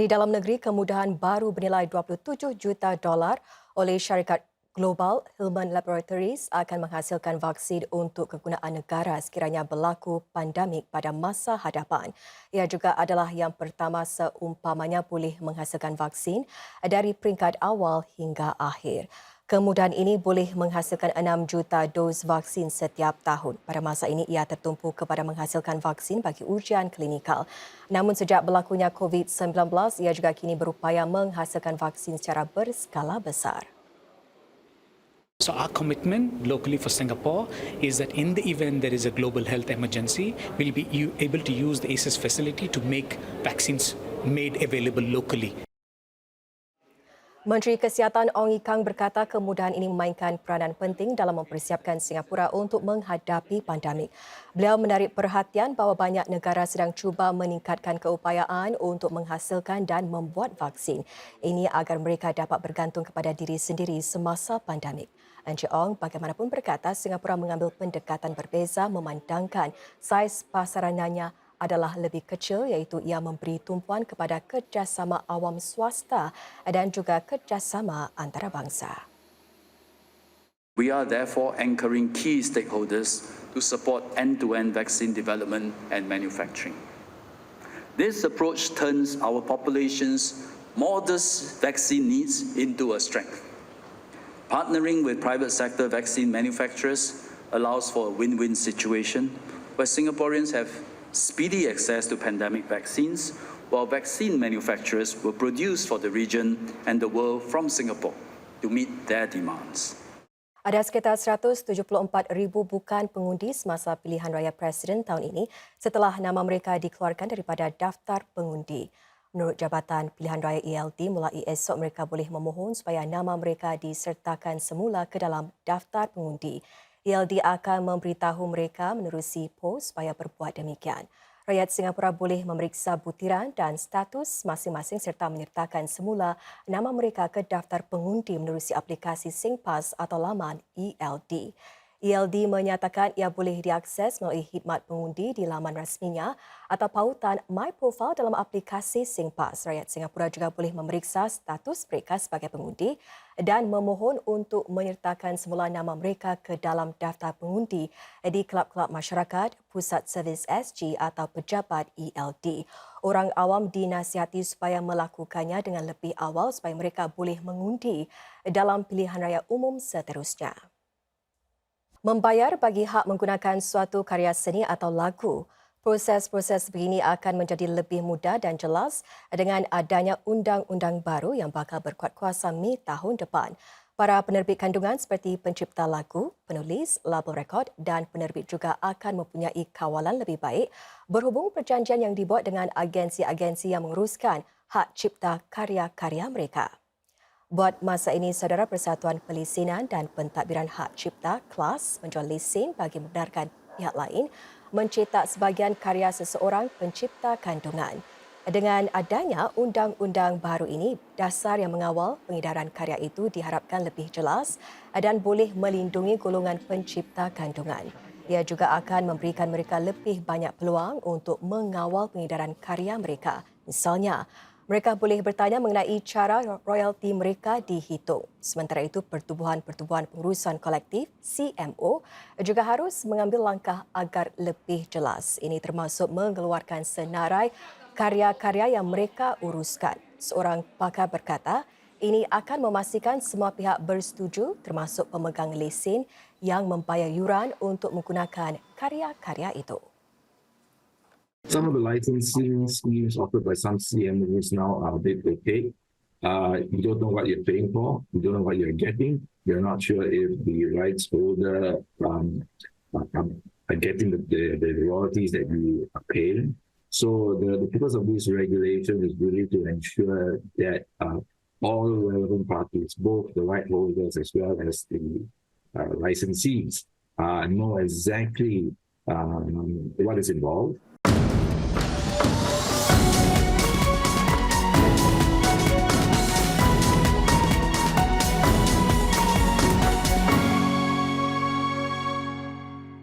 Di dalam negeri, kemudahan baru bernilai 27 juta dolar oleh syarikat global Hillman Laboratories akan menghasilkan vaksin untuk kegunaan negara sekiranya berlaku pandemik pada masa hadapan. Ia juga adalah yang pertama seumpamanya boleh menghasilkan vaksin dari peringkat awal hingga akhir. Kemudahan ini boleh menghasilkan 6 juta dos vaksin setiap tahun. Pada masa ini, ia tertumpu kepada menghasilkan vaksin bagi ujian klinikal. Namun sejak berlakunya COVID-19, ia juga kini berupaya menghasilkan vaksin secara berskala besar. So our commitment locally for Singapore is that in the event there is a global health emergency, we'll be able to use the ACES facility to make vaccines made available locally. Menteri Kesihatan Ong Ye Kung berkata kemudahan ini memainkan peranan penting dalam mempersiapkan Singapura untuk menghadapi pandemik. Beliau menarik perhatian bahawa banyak negara sedang cuba meningkatkan keupayaan untuk menghasilkan dan membuat vaksin. Ini agar mereka dapat bergantung kepada diri sendiri semasa pandemik. Encik Ong bagaimanapun berkata Singapura mengambil pendekatan berbeza memandangkan saiz pasarannya adalah lebih kecil iaitu ia memberi tumpuan kepada kerjasama awam swasta dan juga kerjasama antarabangsa. We are therefore anchoring key stakeholders to support end-to-end vaccine development and manufacturing. This approach turns our population's modest vaccine needs into a strength. Partnering with private sector vaccine manufacturers allows for a win-win situation where Singaporeans have speedy access to pandemic vaccines, while vaccine manufacturers will produce for the region and the world from Singapore to meet their demands. Ada sekitar 174,000 bukan pengundi semasa pilihan raya Presiden tahun ini setelah nama mereka dikeluarkan daripada daftar pengundi. Menurut Jabatan Pilihan Raya ELD, mulai esok mereka boleh memohon supaya nama mereka disertakan semula ke dalam daftar pengundi. ELD akan memberitahu mereka menerusi pos supaya berbuat demikian. Rakyat Singapura boleh memeriksa butiran dan status masing-masing serta menyertakan semula nama mereka ke daftar pengundi menerusi aplikasi SingPass atau laman ELD. ELD menyatakan ia boleh diakses melalui khidmat pengundi di laman rasminya atau pautan My Profile dalam aplikasi SingPass. Rakyat Singapura juga boleh memeriksa status mereka sebagai pengundi dan memohon untuk menyertakan semula nama mereka ke dalam daftar pengundi di kelab-kelab masyarakat, pusat servis SG atau pejabat ELD. Orang awam dinasihati supaya melakukannya dengan lebih awal supaya mereka boleh mengundi dalam pilihan raya umum seterusnya. Membayar bagi hak menggunakan suatu karya seni atau lagu. Proses-proses begini akan menjadi lebih mudah dan jelas dengan adanya undang-undang baru yang bakal berkuat kuasa Mei tahun depan. Para penerbit kandungan seperti pencipta lagu, penulis, label rekod dan penerbit juga akan mempunyai kawalan lebih baik berhubung perjanjian yang dibuat dengan agensi-agensi yang menguruskan hak cipta karya-karya mereka. Buat masa ini, Saudara Persatuan Pelisinan dan Pentadbiran Hak Cipta KLAS menjual lesen bagi membenarkan pihak lain mencetak sebahagian karya seseorang pencipta kandungan. Dengan adanya undang-undang baru ini, dasar yang mengawal pengedaran karya itu diharapkan lebih jelas dan boleh melindungi golongan pencipta kandungan. Ia juga akan memberikan mereka lebih banyak peluang untuk mengawal pengedaran karya mereka. Misalnya, mereka boleh bertanya mengenai cara royalti mereka dihitung. Sementara itu, Pertubuhan-Pertubuhan Pengurusan Kolektif CMO juga harus mengambil langkah agar lebih jelas. Ini termasuk mengeluarkan senarai karya-karya yang mereka uruskan. Seorang pakar berkata, ini akan memastikan semua pihak bersetuju termasuk pemegang lesen yang membayar yuran untuk menggunakan karya-karya itu. Some of the licensing schemes offered by some CMOs now are a bit opaque. You don't know what you're paying for. You don't know what you're getting. You're not sure if the rights holder are getting the royalties that you are paying. So the purpose of this regulation is really to ensure that all relevant parties, both the right holders as well as the licensees, know exactly what is involved.